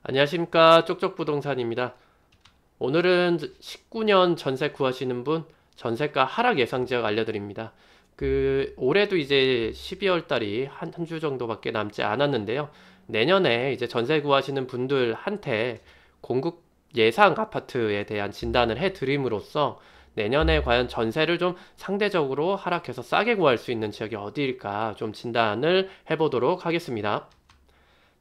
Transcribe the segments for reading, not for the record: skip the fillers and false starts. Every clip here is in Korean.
안녕하십니까, 쪽쪽부동산입니다. 오늘은 19년 전세 구하시는 분 전세가 하락 예상 지역 알려드립니다. 올해도 이제 12월 달이 한 주 정도밖에 남지 않았는데요. 내년에 이제 전세 구하시는 분들한테 공급 예상 아파트에 대한 진단을 해드림으로써 내년에 과연 전세를 좀 상대적으로 하락해서 싸게 구할 수 있는 지역이 어디일까 좀 진단을 해보도록 하겠습니다.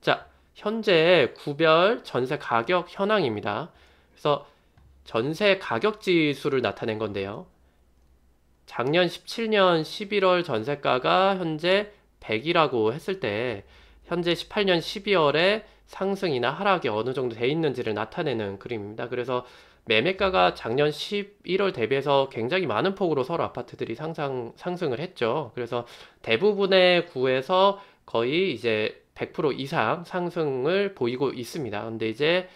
자, 현재 구별 전세 가격 현황입니다. 그래서 전세 가격 지수를 나타낸 건데요. 작년 17년 11월 전세가가 현재 100이라고 했을 때 현재 18년 12월에 상승이나 하락이 어느 정도 돼 있는지를 나타내는 그림입니다. 그래서 매매가가 작년 11월 대비해서 굉장히 많은 폭으로 서울 아파트들이 상승을 했죠. 그래서 대부분의 구에서 거의 이제 100% 이상 상승을 보이고 있습니다. 근데 이제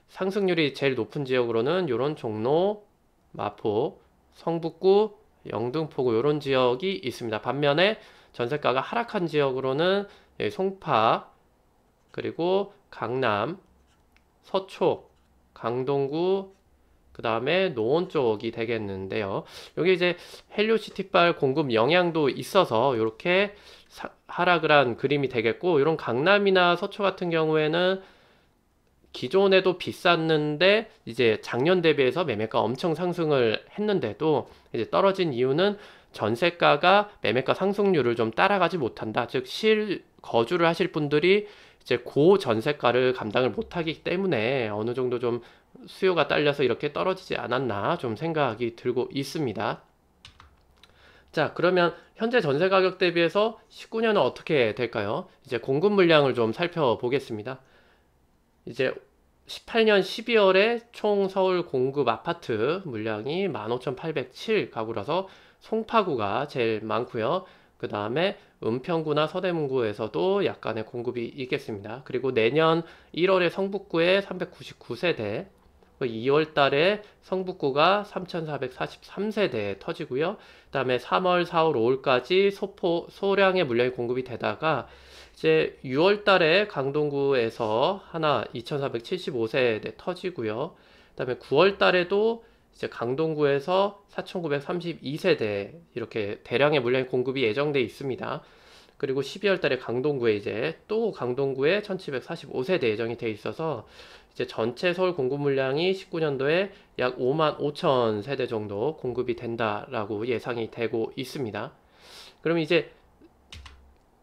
상승률이 제일 높은 지역으로는 이런 종로, 마포, 성북구, 영등포구 이런 지역이 있습니다. 반면에 전세가가 하락한 지역으로는 송파, 그리고 강남, 서초, 강동구, 그 다음에 노원 쪽이 되겠는데요. 여기 이제 헬리오시티발 공급 영향도 있어서 이렇게 하락을 한 그림이 되겠고, 이런 강남이나 서초 같은 경우에는 기존에도 비쌌는데 이제 작년 대비해서 매매가 엄청 상승을 했는데도 이제 떨어진 이유는 전세가가 매매가 상승률을 좀 따라가지 못한다. 즉 실거주를 하실 분들이 이제 고 전세가를 감당을 못하기 때문에 어느 정도 좀 수요가 딸려서 이렇게 떨어지지 않았나 좀 생각이 들고 있습니다. 자, 그러면 현재 전세 가격 대비해서 19년은 어떻게 될까요? 이제 공급 물량을 좀 살펴보겠습니다. 이제 18년 12월에 총 서울 공급 아파트 물량이 15,807 가구라서 송파구가 제일 많고요. 그 다음에 은평구나 서대문구에서도 약간의 공급이 있겠습니다. 그리고 내년 1월에 성북구에 399세대, 2월 달에 성북구가 3,443세대 터지고요. 그 다음에 3월, 4월, 5월까지 소량의 물량이 공급이 되다가 이제 6월 달에 강동구에서 하나 2,475세대 터지고요. 그다음에 9월 달에도 이제 강동구에서 4,932세대 이렇게 대량의 물량의 공급이 예정돼 있습니다. 그리고 12월 달에 강동구에 이제 또 강동구에 1,745세대 예정이 돼 있어서 이제 전체 서울 공급 물량이 19년도에 약 5만 5천 세대 정도 공급이 된다라고 예상이 되고 있습니다. 그럼 이제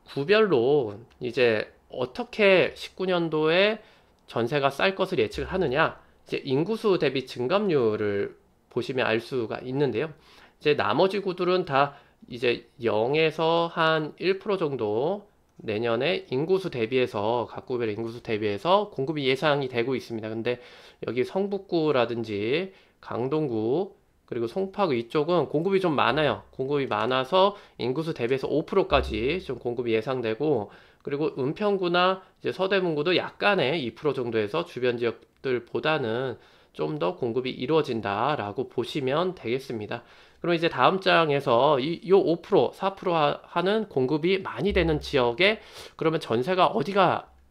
구별로 이제 어떻게 19년도에 전세가 쌀 것을 예측을 하느냐? 이제 인구수 대비 증감률을 보시면 알 수가 있는데요. 이제 나머지 구들은 다 이제 0에서 한 1% 정도 내년에 인구수 대비해서 각 구별 인구수 대비해서 공급이 예상이 되고 있습니다. 근데 여기 성북구라든지 강동구 그리고 송파구 이쪽은 공급이 좀 많아요. 공급이 많아서 인구수 대비해서 5%까지 좀 공급이 예상되고, 그리고 은평구나 이제 서대문구도 약간의 2% 정도에서 주변 지역들보다는 좀 더 공급이 이루어진다라고 보시면 되겠습니다. 그럼 이제 다음 장에서 요 5%, 4% 하는 공급이 많이 되는 지역에 그러면 전세가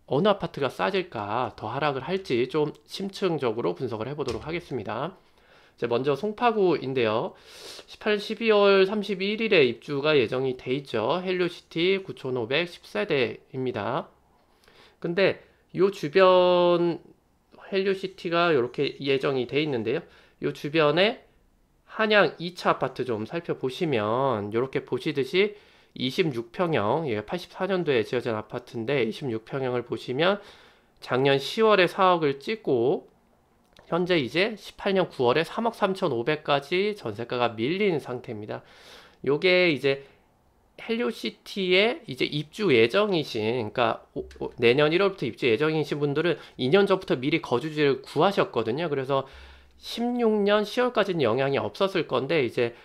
어느 아파트가 싸질까, 더 하락을 할지 좀 심층적으로 분석을 해보도록 하겠습니다. 이제 먼저 송파구인데요. 12월 31일에 입주가 예정이 돼 있죠. 헬리오시티 9,510세대입니다. 근데 이 주변 헬리오시티가 이렇게 예정이 돼 있는데요. 이 주변에 한양 2차 아파트 좀 살펴보시면 이렇게 보시듯이 26평형, 84년도에 지어진 아파트인데 26평형을 보시면 작년 10월에 4억을 찍고 현재 이제 18년 9월에 3억 3,500까지 전세가가 밀린 상태입니다. 요게 이제 헬리오시티에 이제 입주 예정이신, 그러니까 내년 1월부터 입주 예정이신 분들은 2년 전부터 미리 거주지를 구하셨거든요. 그래서 16년 10월까지는 영향이 없었을 건데 이제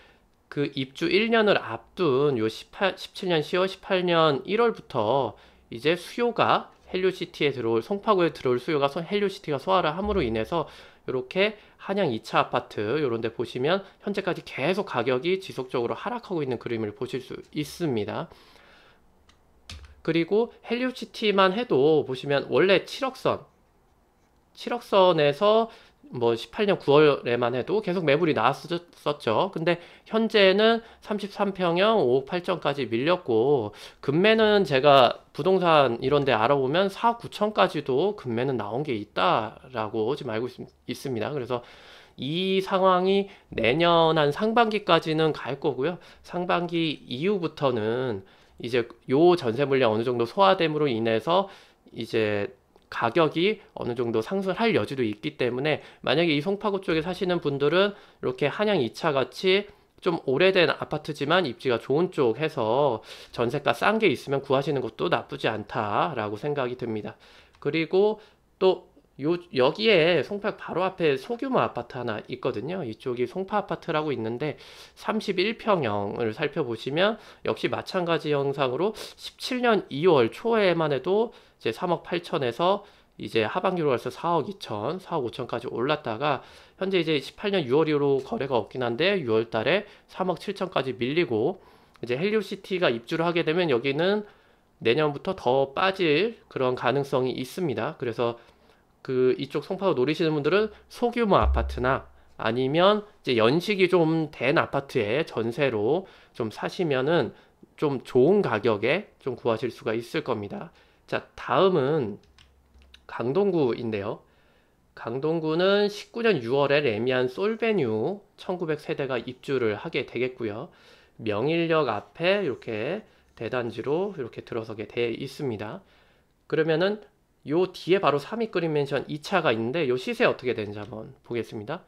그 입주 1년을 앞둔 요 17년 10월, 18년 1월부터 이제 수요가 헬리오시티에 들어올, 송파구에 들어올 수요가 헬리오시티가 소화를 함으로 인해서 이렇게 한양 2차 아파트 이런 데 보시면 현재까지 계속 가격이 지속적으로 하락하고 있는 그림을 보실 수 있습니다. 그리고 헬리오시티만 해도 보시면 원래 7억선 7억 선에서 뭐 18년 9월에만 해도 계속 매물이 나왔었죠. 근데 현재는 33평형 5억 8천까지 밀렸고, 금매는 제가 부동산 이런 데 알아보면 4억 9천까지도 금매는 나온 게 있다라고 지금 알고 있습니다. 그래서 이 상황이 내년 한 상반기까지는 갈 거고요. 상반기 이후부터는 이제 요 전세 물량 어느 정도 소화됨으로 인해서 이제 가격이 어느 정도 상승할 여지도 있기 때문에, 만약에 이 송파구 쪽에 사시는 분들은 이렇게 한양 2차 같이 좀 오래된 아파트지만 입지가 좋은 쪽 해서 전세가 싼 게 있으면 구하시는 것도 나쁘지 않다라고 생각이 듭니다. 그리고 또 여기에 송파 바로 앞에 소규모 아파트 하나 있거든요. 이쪽이 송파 아파트라고 있는데 31평형을 살펴보시면 역시 마찬가지 형상으로 17년 2월 초에만 해도 이제 3억 8천에서 이제 하반기로 가서 4억 2천, 4억 5천까지 올랐다가 현재 이제 18년 6월 이후로 거래가 없긴 한데 6월 달에 3억 7천까지 밀리고, 이제 헬리오시티가 입주를 하게 되면 여기는 내년부터 더 빠질 그런 가능성이 있습니다. 그래서 그 이쪽 송파구 노리시는 분들은 소규모 아파트나 아니면 이제 연식이 좀 된 아파트에 전세로 좀 사시면은 좀 좋은 가격에 좀 구하실 수가 있을 겁니다. 자, 다음은 강동구인데요. 강동구는 19년 6월에 레미안 솔베뉴 1900세대가 입주를 하게 되겠고요. 명일역 앞에 이렇게 대단지로 이렇게 들어서게 되어 있습니다. 그러면은 요 뒤에 바로 삼익 그린맨션 2차가 있는데 요 시세 어떻게 되는지 한번 보겠습니다.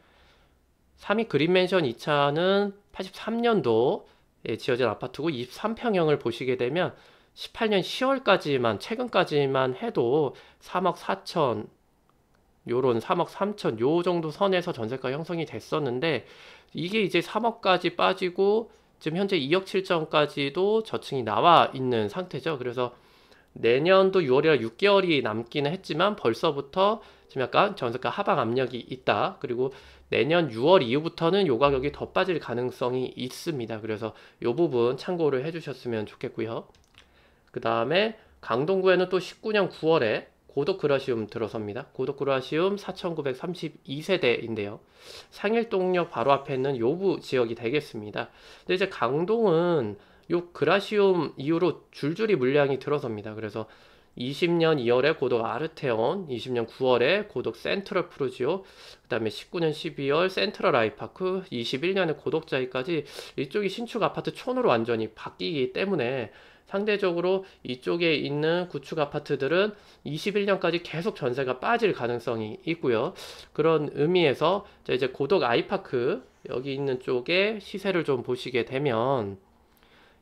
삼익 그린맨션 2차는 83년도에 지어진 아파트고 23평형을 보시게 되면 18년 10월까지만, 최근까지만 해도 3억 4천, 요런 3억 3천 요 정도 선에서 전세가 형성이 됐었는데, 이게 이제 3억까지 빠지고 지금 현재 2억 7천까지도 저층이 나와 있는 상태죠. 그래서 내년도 6월이라 6개월이 남기는 했지만 벌써부터 지금 약간 전세가 하방 압력이 있다. 그리고 내년 6월 이후부터는 요 가격이 더 빠질 가능성이 있습니다. 그래서 요 부분 참고를 해주셨으면 좋겠고요. 그 다음에 강동구에는 또 19년 9월에 고덕 그라시움 들어섭니다. 고덕 그라시움 4932세대인데요. 상일동역 바로 앞에 있는 요부 지역이 되겠습니다. 근데 이제 강동은 요 그라시움 이후로 줄줄이 물량이 들어섭니다. 그래서 20년 2월에 고덕 아르테온, 20년 9월에 고덕 센트럴 푸르지오, 그 다음에 19년 12월 센트럴 아이파크, 21년에 고덕자이까지 이쪽이 신축 아파트 촌으로 완전히 바뀌기 때문에 상대적으로 이쪽에 있는 구축 아파트들은 21년까지 계속 전세가 빠질 가능성이 있고요. 그런 의미에서 이제 고덕 아이파크 여기 있는 쪽에 시세를 좀 보시게 되면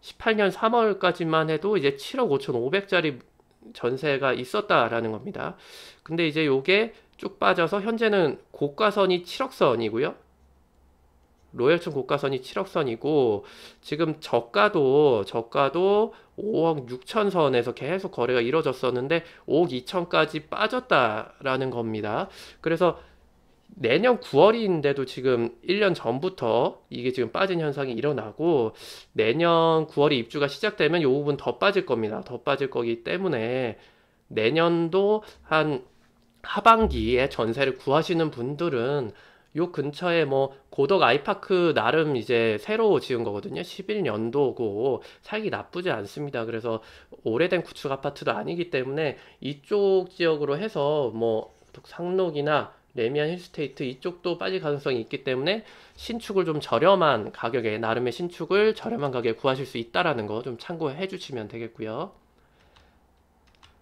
18년 3월까지만 해도 이제 7억 5,500짜리 전세가 있었다라는 겁니다. 근데 이제 요게 쭉 빠져서 현재는 고가선이 7억 선이고요. 로열층 고가선이 7억 선이고, 지금 저가도 5억 6천 선에서 계속 거래가 이루어졌었는데 5억 2천까지 빠졌다라는 겁니다. 그래서 내년 9월인데도 지금 1년 전부터 이게 지금 빠진 현상이 일어나고, 내년 9월에 입주가 시작되면 이 부분 더 빠질 겁니다. 더 빠질 거기 때문에 내년도 한 하반기에 전세를 구하시는 분들은 요 근처에 뭐 고덕 아이파크 나름 이제 새로 지은 거거든요. 11년도고 살기 나쁘지 않습니다. 그래서 오래된 구축 아파트도 아니기 때문에 이쪽 지역으로 해서 뭐 상록이나 레미안 힐스테이트 이쪽도 빠질 가능성이 있기 때문에 신축을 좀 저렴한 가격에, 나름의 신축을 저렴한 가격에 구하실 수 있다라는 거 좀 참고해 주시면 되겠고요.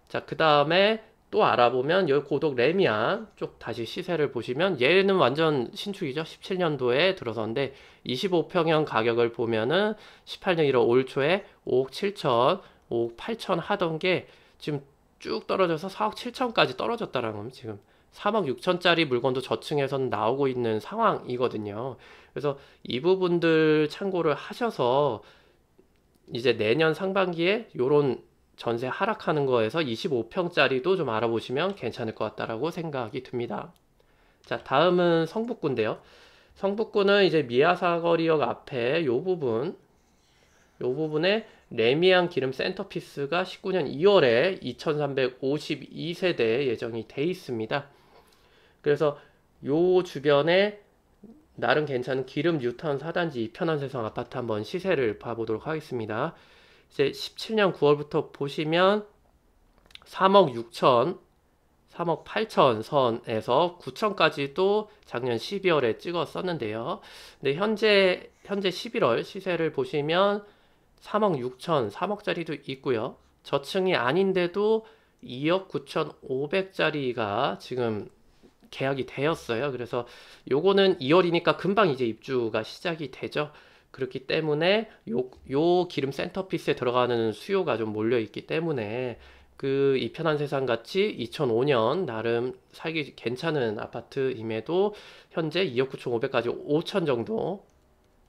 자, 그 다음에 또 알아보면 여기 고덕 레미안 쪽 다시 시세를 보시면 얘는 완전 신축이죠. 17년도에 들어섰는데 25평형 가격을 보면은 18년 1월 올 초에 5억 7천, 5억 8천 하던 게 지금 쭉 떨어져서 4억 7천까지 떨어졌다라는 겁니다. 지금 3억 6천짜리 물건도 저층에서는 나오고 있는 상황이거든요. 그래서 이 부분들 참고를 하셔서 이제 내년 상반기에 요런 전세 하락하는 거에서 25평짜리도 좀 알아보시면 괜찮을 것 같다라고 생각이 듭니다. 자, 다음은 성북구인데요. 성북구는 이제 미아사거리역 앞에 요 부분에 레미안 기름 센터피스가 19년 2월에 2352세대 예정이 돼 있습니다. 그래서 요 주변에 나름 괜찮은 기름 뉴타운 4단지 편안세상 아파트 한번 시세를 봐보도록 하겠습니다. 이제 17년 9월부터 보시면 3억 6천, 3억 8천 선에서 9천까지도 작년 12월에 찍었었는데요. 근데 현재 11월 시세를 보시면 3억 6천, 3억짜리도 있고요. 저층이 아닌데도 2억 9천5백짜리가 지금 계약이 되었어요. 그래서 요거는 2월이니까 금방 이제 입주가 시작이 되죠. 그렇기 때문에 요 기름 센터피스에 들어가는 수요가 좀 몰려 있기 때문에 그 이편한 세상 같이 2005년 나름 살기 괜찮은 아파트임에도 현재 2억 9천5백까지 5천 정도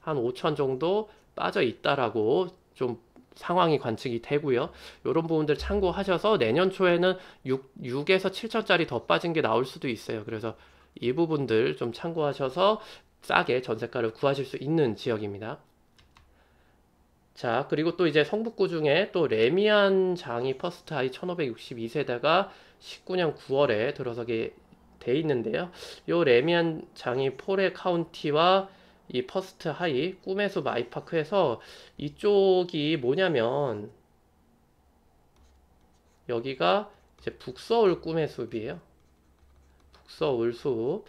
한 5천 정도 빠져 있다라고 좀 상황이 관측이 되고요. 이런 부분들 참고하셔서 내년 초에는 6에서 7천짜리 더 빠진 게 나올 수도 있어요. 그래서 이 부분들 좀 참고하셔서 싸게 전세가를 구하실 수 있는 지역입니다. 자, 그리고 또 이제 성북구 중에 또 레미안 장이 퍼스트 하이 1562세대가 19년 9월에 들어서게 돼 있는데요. 요 레미안 장이 포레 카운티와 이 퍼스트 하이 꿈의 숲 아이파크에서 이쪽이 뭐냐면 여기가 이제 북서울 꿈의 숲이에요. 북서울 숲.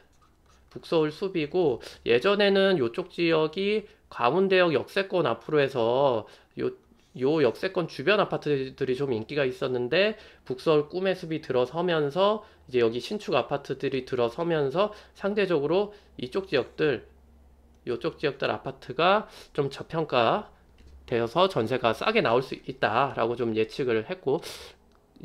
북서울 숲이고 예전에는 요쪽 지역이 가운데역 역세권 앞으로 해서 요 역세권 주변 아파트들이 좀 인기가 있었는데 북서울 꿈의 숲이 들어서면서 이제 여기 신축 아파트들이 들어서면서 상대적으로 이쪽 지역들 요쪽 지역들 아파트가 좀 저평가 되어서 전세가 싸게 나올 수 있다라고 좀 예측을 했고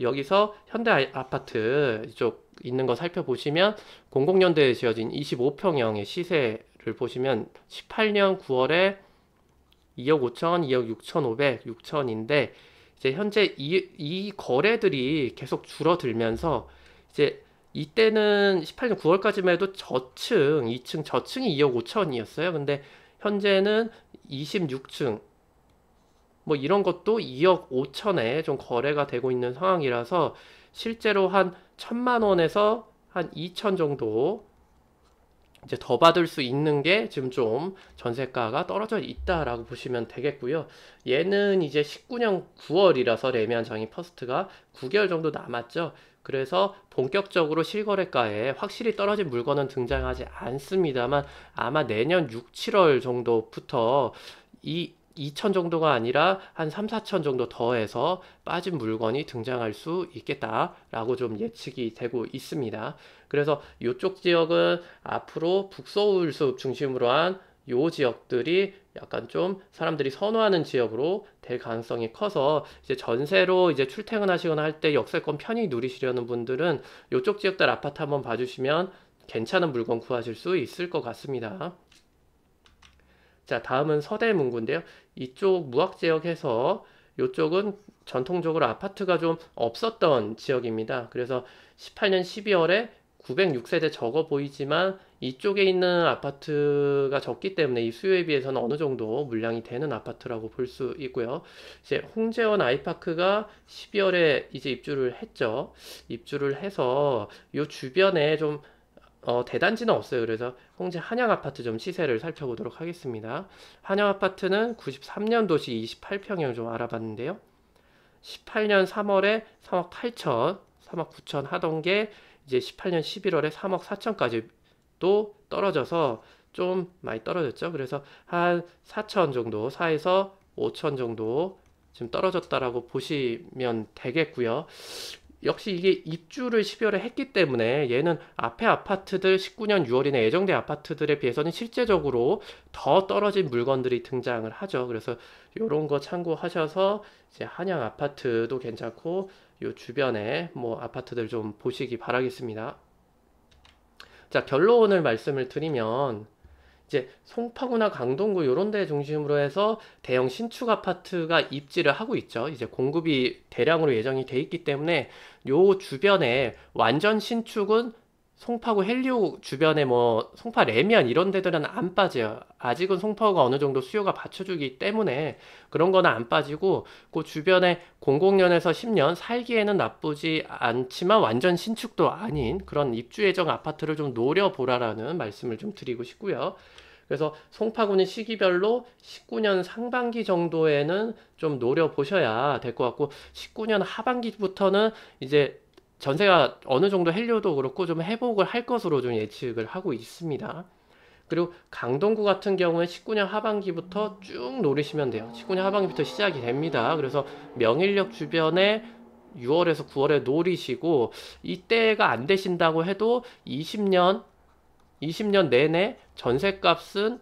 여기서 현대 아파트 이쪽 있는 거 살펴보시면 00년대에 지어진 25평형의 시세를 보시면 18년 9월에 2억 5천, 2억 6천5백, 6천인데 이제 현재 이 거래들이 계속 줄어들면서 이제 이때는 18년 9월까지만 해도 저층, 2층 저층이 2억 5천이었어요. 근데 현재는 26층 뭐 이런 것도 2억 5천에 좀 거래가 되고 있는 상황이라서 실제로 한 1,000만 원에서 한 2천 정도 이제 더 받을 수 있는 게 지금 좀 전세가가 떨어져 있다라고 보시면 되겠고요. 얘는 이제 19년 9월이라서 레미안 장이 퍼스트가 9개월 정도 남았죠. 그래서 본격적으로 실거래가에 확실히 떨어진 물건은 등장하지 않습니다만 아마 내년 6, 7월 정도부터 이 2천 정도가 아니라 한 3, 4천 정도 더해서 빠진 물건이 등장할 수 있겠다라고 좀 예측이 되고 있습니다. 그래서 이쪽 지역은 앞으로 북서울 숲 중심으로 한 요 지역들이 약간 좀 사람들이 선호하는 지역으로 될 가능성이 커서 이제 전세로 이제 출퇴근하시거나 할 때 역세권 편히 누리시려는 분들은 이쪽 지역들 아파트 한번 봐주시면 괜찮은 물건 구하실 수 있을 것 같습니다. 자, 다음은 서대문구인데요. 이쪽 무학지역에서 이쪽은 전통적으로 아파트가 좀 없었던 지역입니다. 그래서 18년 12월에 906세대 적어 보이지만 이쪽에 있는 아파트가 적기 때문에 이 수요에 비해서는 어느 정도 물량이 되는 아파트라고 볼 수 있고요. 이제 홍재원 아이파크가 12월에 이제 입주를 했죠. 입주를 해서 이 주변에 좀 대단지는 없어요. 그래서 홍제 한양 아파트 좀 시세를 살펴보도록 하겠습니다. 한양 아파트는 93년도시 28평형 좀 알아봤는데요. 18년 3월에 3억 8천, 3억 9천 하던 게 이제 18년 11월에 3억 4천까지 또 떨어져서 좀 많이 떨어졌죠. 그래서 한 4천 정도, 4에서 5천 정도 지금 떨어졌다라고 보시면 되겠고요. 역시 이게 입주를 12월에 했기 때문에 얘는 앞에 아파트들 19년 6월이나 예정대 아파트들에 비해서는 실제적으로 더 떨어진 물건들이 등장을 하죠. 그래서 이런 거 참고하셔서 이제 한양 아파트도 괜찮고 요 주변에 뭐 아파트들 좀 보시기 바라겠습니다. 자, 결론을 말씀을 드리면 이제 송파구나 강동구 이런 데 중심으로 해서 대형 신축 아파트가 입지를 하고 있죠. 이제 공급이 대량으로 예정이 돼 있기 때문에 요 주변에 완전 신축은 송파구 헬리오 주변에 뭐 송파 레미안 이런 데들은 안 빠져요. 아직은 송파구가 어느 정도 수요가 받쳐주기 때문에 그런 거는 안 빠지고 그 주변에 00년에서 10년 살기에는 나쁘지 않지만 완전 신축도 아닌 그런 입주 예정 아파트를 좀 노려보라라는 말씀을 좀 드리고 싶고요. 그래서 송파구는 시기별로 19년 상반기 정도에는 좀 노려보셔야 될 것 같고 19년 하반기부터는 이제 전세가 어느 정도 헬리오도 그렇고 좀 회복을 할 것으로 좀 예측을 하고 있습니다. 그리고 강동구 같은 경우에 19년 하반기부터 쭉 노리시면 돼요. 19년 하반기부터 시작이 됩니다. 그래서 명일역 주변에 6월에서 9월에 노리시고 이때가 안 되신다고 해도 20년 내내 전세값은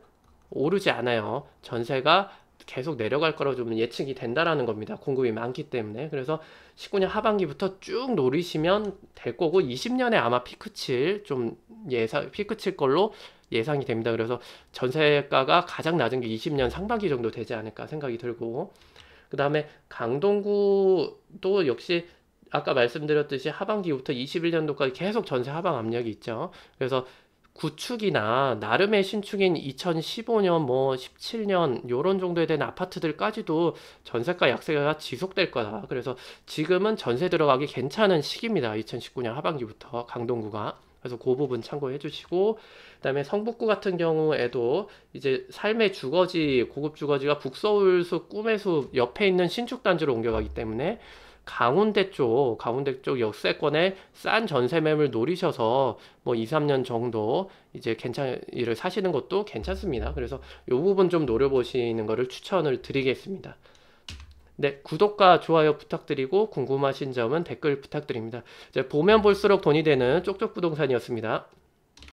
오르지 않아요. 전세가 계속 내려갈 거라고 좀 예측이 된다라는 겁니다. 공급이 많기 때문에. 그래서 19년 하반기부터 쭉 노리시면 될 거고 20년에 아마 피크 칠 걸로 예상이 됩니다. 그래서 전세가가 가장 낮은 게 20년 상반기 정도 되지 않을까 생각이 들고 그 다음에 강동구도 역시 아까 말씀드렸듯이 하반기부터 21년도까지 계속 전세 하방 압력이 있죠. 그래서 구축이나 나름의 신축인 2015년 뭐 17년 요런 정도에 된 아파트들까지도 전세가 약세가 지속될 거다. 그래서 지금은 전세 들어가기 괜찮은 시기입니다. 2019년 하반기부터 강동구가. 그래서 그 부분 참고해 주시고 그다음에 성북구 같은 경우에도 이제 삶의 주거지 고급 주거지가 북서울숲 꿈의숲 옆에 있는 신축 단지로 옮겨가기 때문에 강원대 쪽 역세권에 싼 전세 매물 노리셔서 뭐 2, 3년 정도 이제 이를 사시는 것도 괜찮습니다. 그래서 요 부분 좀 노려보시는 거를 추천을 드리겠습니다. 네, 구독과 좋아요 부탁드리고 궁금하신 점은 댓글 부탁드립니다. 이제 보면 볼수록 돈이 되는 쪽쪽 부동산이었습니다.